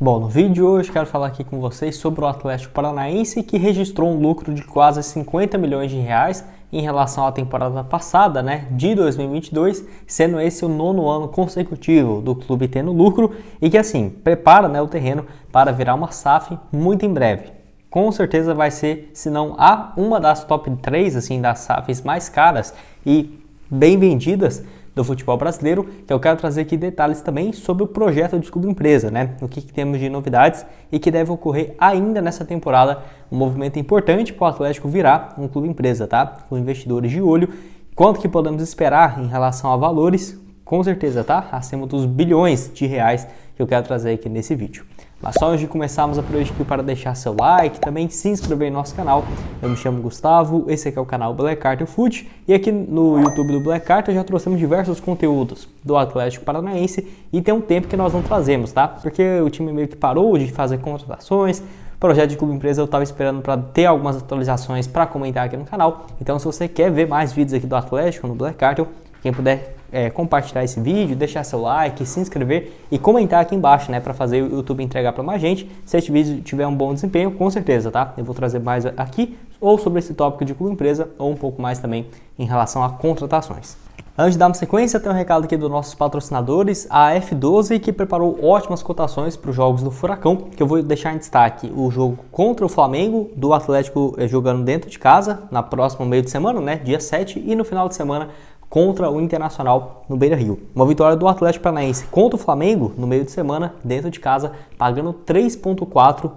Bom, no vídeo de hoje quero falar aqui com vocês sobre o Atlético Paranaense, que registrou um lucro de quase 50 milhões de reais em relação à temporada passada, de 2022, sendo esse o 9º ano consecutivo do clube tendo lucro e que assim, prepara o terreno para virar uma SAF muito em breve. Com certeza vai ser, se não uma das top 3 das SAFs mais caras e bem vendidas do futebol brasileiro, que eu quero trazer aqui detalhes também sobre o projeto de clube empresa, o que temos de novidades e que deve ocorrer ainda nessa temporada, um movimento importante para o Atlético virar um clube empresa, com investidores de olho, quanto que podemos esperar em relação a valores, com certeza, acima dos bilhões de reais que eu quero trazer aqui nesse vídeo. Mas só antes de começarmos a por hoje aqui para deixar seu like, também se inscrever no nosso canal. Eu me chamo Gustavo, esse aqui é o canal Black Carter Foot e aqui no YouTube do Black Carter já trouxemos diversos conteúdos do Atlético Paranaense e tem um tempo que nós não trazemos, porque o time meio que parou de fazer contratações. Projeto de clube empresa eu estava esperando para ter algumas atualizações para comentar aqui no canal. Então se você quer ver mais vídeos aqui do Atlético no Black Carter, quem puder compartilhar esse vídeo, deixar seu like, se inscrever e comentar aqui embaixo, para fazer o YouTube entregar para mais gente. Se este vídeo tiver um bom desempenho, com certeza, eu vou trazer mais aqui ou sobre esse tópico de clube empresa ou um pouco mais também em relação a contratações. Antes de darmos sequência, tem um recado aqui dos nossos patrocinadores, a F12, que preparou ótimas cotações para os jogos do Furacão, que eu vou deixar em destaque o jogo contra o Flamengo, do Atlético jogando dentro de casa, na próxima meio de semana, dia 7, e no final de semana contra o Internacional no Beira-Rio. Uma vitória do Atlético Paranaense contra o Flamengo no meio de semana, dentro de casa, pagando 3,04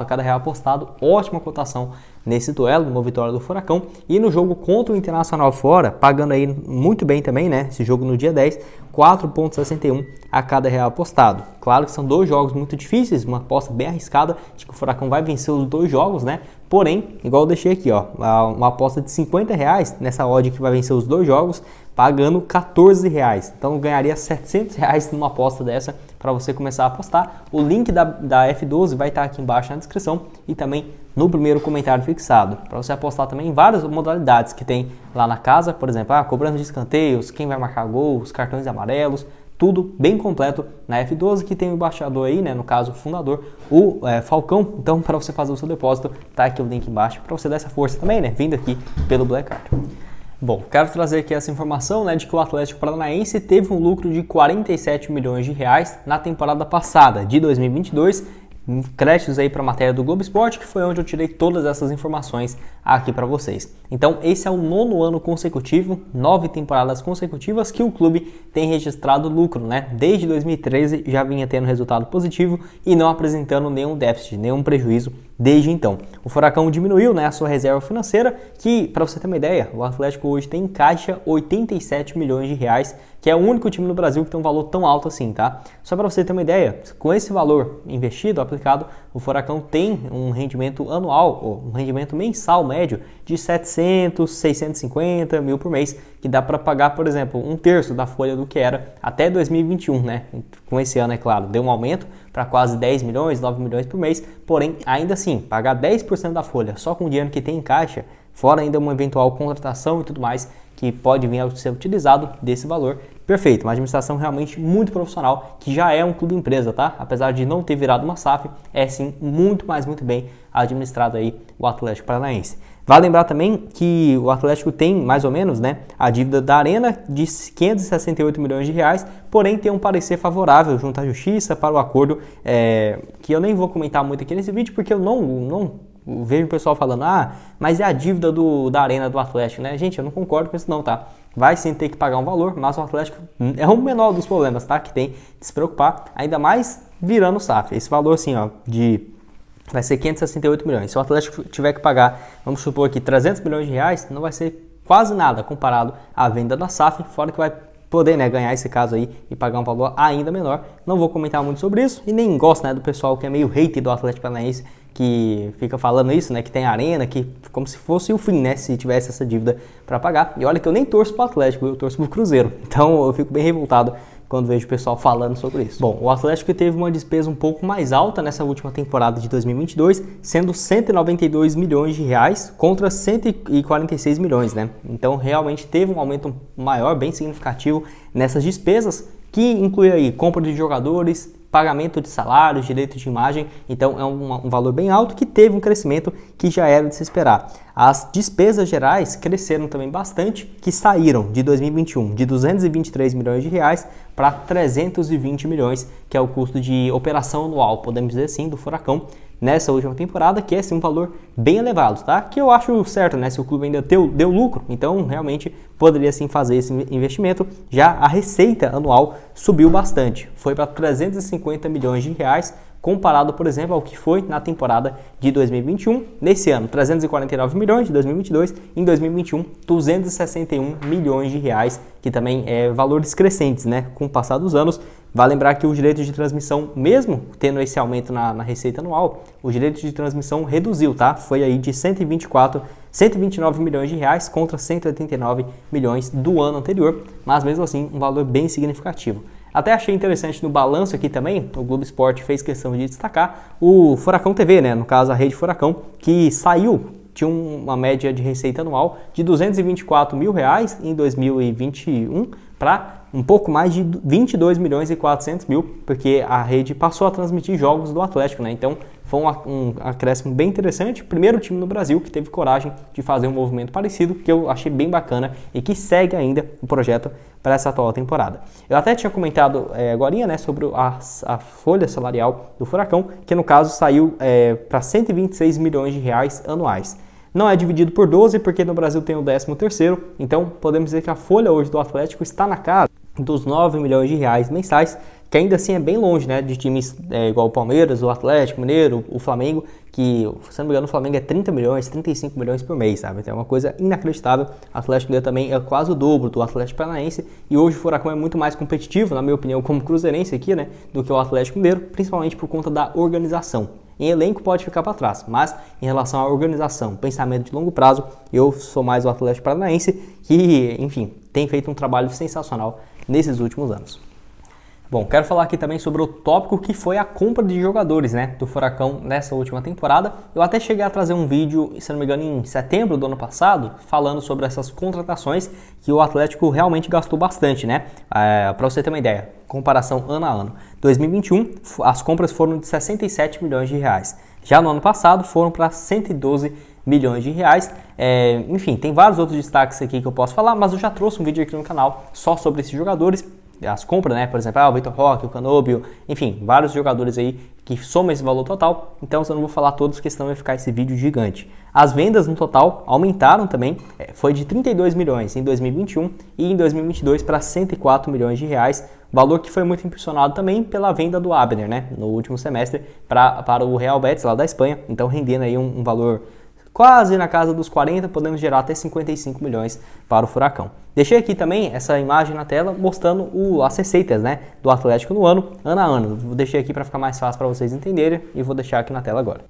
a cada real apostado, ótima cotação nesse duelo, uma vitória do Furacão. E no jogo contra o Internacional fora, pagando aí muito bem também, esse jogo no dia 10, 4,61 a cada real apostado. Claro que são dois jogos muito difíceis, uma aposta bem arriscada de que o Furacão vai vencer os dois jogos, Porém, igual eu deixei aqui, uma aposta de R$50 nessa odd que vai vencer os dois jogos, pagando R$14. Então ganharia R$700 numa aposta dessa para você começar a apostar. O link da F12 vai estar aqui embaixo na descrição e também no primeiro comentário fixado. Para você apostar também em várias modalidades que tem lá na casa, por exemplo, cobrando de escanteios, quem vai marcar gol, os cartões amarelos, tudo bem completo na F12, que tem o embaixador aí, no caso o fundador, o Falcão. Então, para você fazer o seu depósito, tá aqui o link embaixo para você dar essa força também, vindo aqui pelo Black Card. Bom, quero trazer aqui essa informação, de que o Atlético Paranaense teve um lucro de 47 milhões de reais na temporada passada, de 2022, créditos aí para a matéria do Globo Esporte, que foi onde eu tirei todas essas informações aqui para vocês. Então esse é o 9º ano consecutivo, 9 temporadas consecutivas que o clube tem registrado lucro, Desde 2013 já vinha tendo resultado positivo e não apresentando nenhum déficit, nenhum prejuízo desde então. O Furacão diminuiu, a sua reserva financeira, que para você ter uma ideia, o Atlético hoje tem em caixa 87 milhões de reais, que é o único time no Brasil que tem um valor tão alto assim, Só para você ter uma ideia, com esse valor investido, aplicado, o Furacão tem um rendimento anual, ou um rendimento mensal médio de 700, 650 mil por mês, que dá para pagar, por exemplo, um terço da folha do que era até 2021, Com esse ano, é claro, deu um aumento para quase 10 milhões, 9 milhões por mês, porém, ainda assim, pagar 10% da folha só com o dinheiro que tem em caixa, fora ainda uma eventual contratação e tudo mais, que pode vir a ser utilizado desse valor. Perfeito, uma administração realmente muito profissional, que já é um clube empresa, Apesar de não ter virado uma SAF, é sim muito bem administrado aí o Atlético Paranaense. Vale lembrar também que o Atlético tem mais ou menos, a dívida da Arena de 568 milhões de reais, porém tem um parecer favorável junto à Justiça para o acordo, que eu nem vou comentar muito aqui nesse vídeo, porque eu não vejo o pessoal falando, mas é a dívida da Arena do Atlético, Gente, eu não concordo com isso não, Vai sim ter que pagar um valor, mas o Atlético é o menor dos problemas, que tem de se preocupar, ainda mais virando SAF. Esse valor assim, vai ser 568 milhões. Se o Atlético tiver que pagar, vamos supor aqui, 300 milhões de reais, não vai ser quase nada comparado à venda da SAF, fora que vai poder ganhar esse caso aí e pagar um valor ainda menor. Não vou comentar muito sobre isso e nem gosto do pessoal que é meio hater do Atlético Paranaense, que fica falando isso, que tem arena, que como se fosse o fim, se tivesse essa dívida para pagar. E olha que eu nem torço para o Atlético, eu torço para o Cruzeiro. Então eu fico bem revoltado quando vejo o pessoal falando sobre isso. Bom, o Atlético teve uma despesa um pouco mais alta nessa última temporada de 2022, sendo 192 milhões de reais contra 146 milhões, Então realmente teve um aumento maior, bem significativo nessas despesas, que inclui aí compra de jogadores, pagamento de salários, direitos de imagem, então é um valor bem alto que teve um crescimento que já era de se esperar. As despesas gerais cresceram também bastante, que saíram de 2021 de 223 milhões de reais para 320 milhões, que é o custo de operação anual, podemos dizer assim, do Furacão nessa última temporada, que é sim, um valor bem elevado, tá? Que eu acho certo, né? Se o clube ainda deu lucro, então realmente poderia sim fazer esse investimento. Já a receita anual subiu bastante, foi para 350 milhões de reais, comparado, por exemplo, ao que foi na temporada de 2021. Nesse ano, 349 milhões de 2022, em 2021, 261 milhões de reais, que também é valores crescentes, né, com o passar dos anos. Vale lembrar que os direitos de transmissão, mesmo tendo esse aumento na receita anual, os direitos de transmissão reduziu, tá? Foi aí de 129 milhões de reais contra 189 milhões do ano anterior, mas mesmo assim um valor bem significativo. Até achei interessante no balanço aqui também, o Globo Esporte fez questão de destacar o Furacão TV, né? No caso a Rede Furacão, que tinha uma média de receita anual de 224 mil reais em 2021 para um pouco mais de 22 milhões e 400 mil, porque a rede passou a transmitir jogos do Atlético, né? Então foi um acréscimo bem interessante. Primeiro time no Brasil que teve coragem de fazer um movimento parecido, que eu achei bem bacana e que segue ainda o projeto para essa atual temporada. Eu até tinha comentado agorinha, né, sobre a folha salarial do Furacão, que no caso saiu para 126 milhões de reais anuais. Não é dividido por 12 porque no Brasil tem o 13º, então podemos dizer que a folha hoje do Atlético está na casa dos 9 milhões de reais mensais, que ainda assim é bem longe, né, de times igual o Palmeiras, o Atlético Mineiro, o Flamengo, que, se não me engano, o Flamengo é 30 milhões, 35 milhões por mês, sabe? Então é uma coisa inacreditável. O Atlético Mineiro também é quase o dobro do Atlético Paranaense, e hoje o Furacão é muito mais competitivo, na minha opinião, como cruzeirense aqui, né, do que o Atlético Mineiro, principalmente por conta da organização. Em elenco pode ficar para trás, mas em relação à organização, pensamento de longo prazo, eu sou mais o Atlético Paranaense, que, enfim, tem feito um trabalho sensacional nesses últimos anos. Bom, quero falar aqui também sobre o tópico que foi a compra de jogadores, né, do Furacão nessa última temporada. Eu até cheguei a trazer um vídeo, se não me engano, em setembro do ano passado, falando sobre essas contratações que o Atlético realmente gastou bastante, né? Para você ter uma ideia, comparação ano a ano. 2021, as compras foram de 67 milhões de reais. Já no ano passado, foram para 112 milhões de reais. Enfim, tem vários outros destaques aqui que eu posso falar, mas eu já trouxe um vídeo aqui no canal só sobre esses jogadores. As compras, né? Por exemplo, o Vitor Roque, o Canóbio, enfim, vários jogadores aí que somam esse valor total. Então eu não vou falar todos, porque senão vai ficar esse vídeo gigante. As vendas no total aumentaram também, foi de 32 milhões em 2021 e em 2022 para 104 milhões de reais, valor que foi muito impulsionado também pela venda do Abner, né? No último semestre para o Real Betis lá da Espanha, então rendendo aí um valor quase na casa dos 40, podemos gerar até 55 milhões para o Furacão. Deixei aqui também essa imagem na tela mostrando as receitas, né, do Atlético no ano a ano. Deixei aqui para ficar mais fácil para vocês entenderem e vou deixar aqui na tela agora.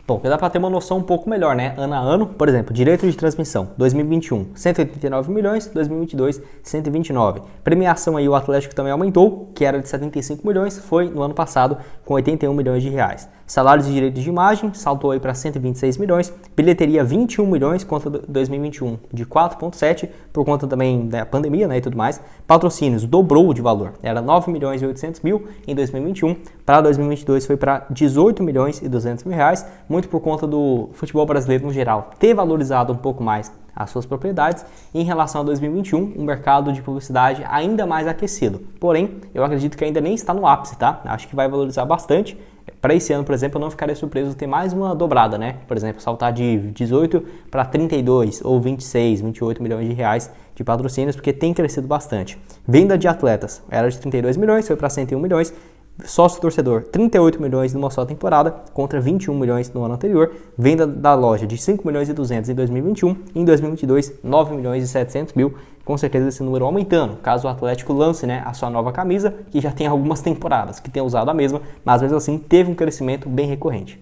Bom, dá para ter uma noção um pouco melhor, né? Ano a ano, por exemplo, direito de transmissão, 2021, 189 milhões, 2022, 129. Premiação aí o Atlético também aumentou, que era de 75 milhões, foi no ano passado com 81 milhões de reais. Salários e direitos de imagem saltou aí para 126 milhões, bilheteria 21 milhões contra 2021 de 4,7 por conta também da pandemia, né, e tudo mais. Patrocínios dobrou de valor, era 9 milhões e 800 mil em 2021, para 2022 foi para 18 milhões e 200 mil reais, muito por conta do futebol brasileiro no geral ter valorizado um pouco mais as suas propriedades. Em relação a 2021, um mercado de publicidade ainda mais aquecido. Porém, eu acredito que ainda nem está no ápice, tá? Acho que vai valorizar bastante. Para esse ano, por exemplo, eu não ficaria surpreso de ter mais uma dobrada, né? Por exemplo, saltar de 18 para 32 ou 26, 28 milhões de reais de patrocínios, porque tem crescido bastante. Venda de atletas era de 32 milhões, foi para 101 milhões. Sócio torcedor, 38 milhões numa só temporada, contra 21 milhões no ano anterior. Venda da loja de 5 milhões e 200 em 2021. Em 2022, 9 milhões e 700 mil. Com certeza esse número aumentando, caso o Atlético lance, né, a sua nova camisa, que já tem algumas temporadas que tem usado a mesma, mas mesmo assim teve um crescimento bem recorrente.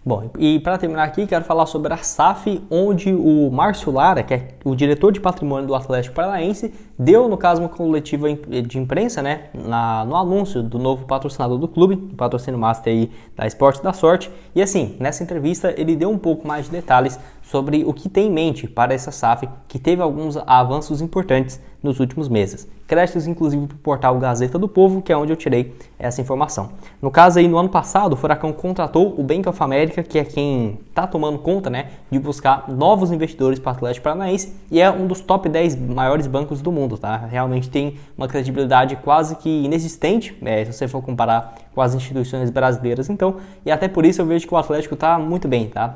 Bom, e para terminar aqui, quero falar sobre a SAF, onde o Márcio Lara, que é o diretor de patrimônio do Atlético Paranaense, deu, no caso, uma coletiva de imprensa, né, no anúncio do novo patrocinador do clube, o patrocínio master aí da Esportes da Sorte. E assim, nessa entrevista ele deu um pouco mais de detalhes sobre o que tem em mente para essa SAF, que teve alguns avanços importantes nos últimos meses. Créditos inclusive para o portal Gazeta do Povo, que é onde eu tirei essa informação. No caso aí, no ano passado, o Furacão contratou o Bank of America, que é quem está tomando conta, né, de buscar novos investidores para o Atlético Paranaense, e é um dos top 10 maiores bancos do mundo, tá? Realmente tem uma credibilidade quase que inexistente, se você for comparar com as instituições brasileiras, então, e até por isso eu vejo que o Atlético está muito bem, tá?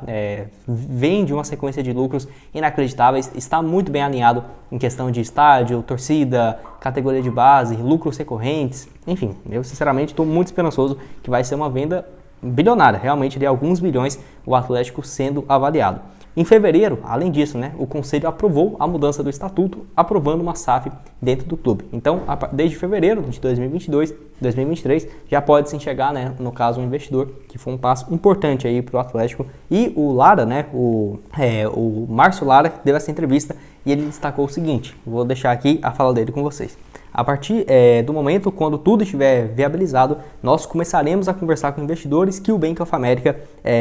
Vem de uma sequência de lucros inacreditáveis, está muito bem alinhado em questão de estádio, torcida, categoria de base, lucros recorrentes, enfim, eu sinceramente estou muito esperançoso que vai ser uma venda bilionária, realmente de alguns bilhões o Atlético sendo avaliado. Em fevereiro, além disso, né, o Conselho aprovou a mudança do estatuto, aprovando uma SAF dentro do clube. Então, desde fevereiro de 2022, 2023, já pode se enxergar, né, no caso, um investidor, que foi um passo importante aí para o Atlético. E o Lara, né, o Márcio Lara, deu essa entrevista e ele destacou o seguinte, vou deixar aqui a fala dele com vocês. A partir do momento, quando tudo estiver viabilizado, nós começaremos a conversar com investidores que o Bank of America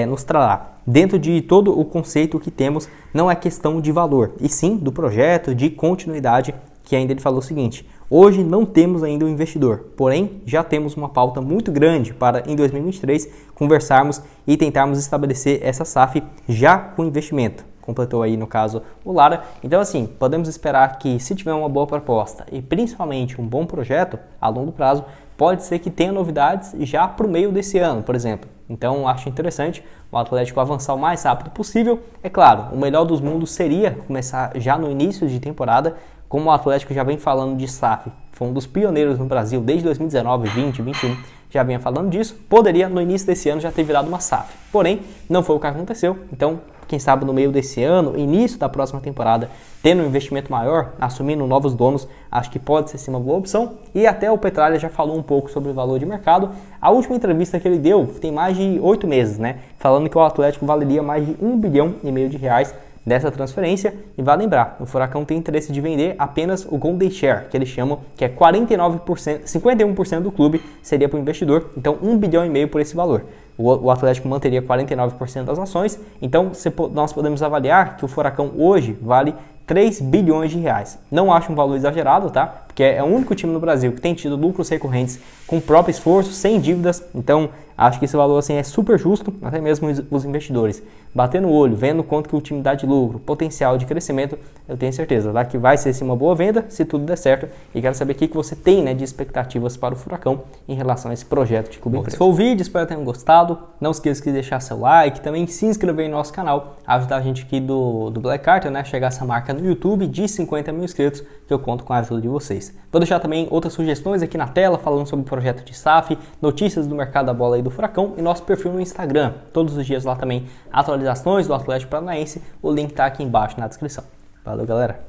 nos trará. Dentro de todo o conceito que temos, não é questão de valor, e sim do projeto, de continuidade, que ainda ele falou o seguinte: hoje não temos ainda um investidor, porém já temos uma pauta muito grande para em 2023 conversarmos e tentarmos estabelecer essa SAF já com investimento. Completou aí no caso o Lara. Então assim, podemos esperar que se tiver uma boa proposta e principalmente um bom projeto a longo prazo, pode ser que tenha novidades já para o meio desse ano, por exemplo. Então acho interessante o Atlético avançar o mais rápido possível. É claro, o melhor dos mundos seria começar já no início de temporada, como o Atlético já vem falando de SAF, foi um dos pioneiros no Brasil desde 2019, 20, 21, já vinha falando disso, poderia no início desse ano já ter virado uma SAF. Porém, não foi o que aconteceu, então quem sabe no meio desse ano, início da próxima temporada, tendo um investimento maior, assumindo novos donos, acho que pode ser sim uma boa opção. E até o Petralha já falou um pouco sobre o valor de mercado. A última entrevista que ele deu tem mais de 8 meses, né? Falando que o Atlético valeria mais de 1,5 bilhão de reais dessa transferência. E vale lembrar, o Furacão tem interesse de vender apenas o Golden Share, que eles chamam, que é 49%, 51% do clube seria para o investidor, então 1,5 bilhão por esse valor. O Atlético manteria 49% das ações, então nós podemos avaliar que o Furacão hoje vale 3 bilhões de reais. Não acho um valor exagerado, tá? Porque é o único time no Brasil que tem tido lucros recorrentes com próprio esforço, sem dívidas. Então, acho que esse valor assim é super justo, até mesmo os investidores. Batendo o olho, vendo quanto que o time dá de lucro, potencial de crescimento, eu tenho certeza, tá? Que vai ser sim uma boa venda, se tudo der certo. E quero saber o que você tem, né, de expectativas para o Furacão em relação a esse projeto de clube. Se for o vídeo, espero que tenham gostado. Não esqueça de deixar seu like, também se inscrever no nosso canal, ajudar a gente aqui do Black Carter, né, chegar essa marca no YouTube de 50 mil inscritos, que eu conto com a ajuda de vocês. Vou deixar também outras sugestões aqui na tela, falando sobre o projeto de SAF, notícias do mercado da bola aí do Furacão e nosso perfil no Instagram. Todos os dias lá também atualizações do Atlético Paranaense, o link tá aqui embaixo na descrição. Valeu, galera!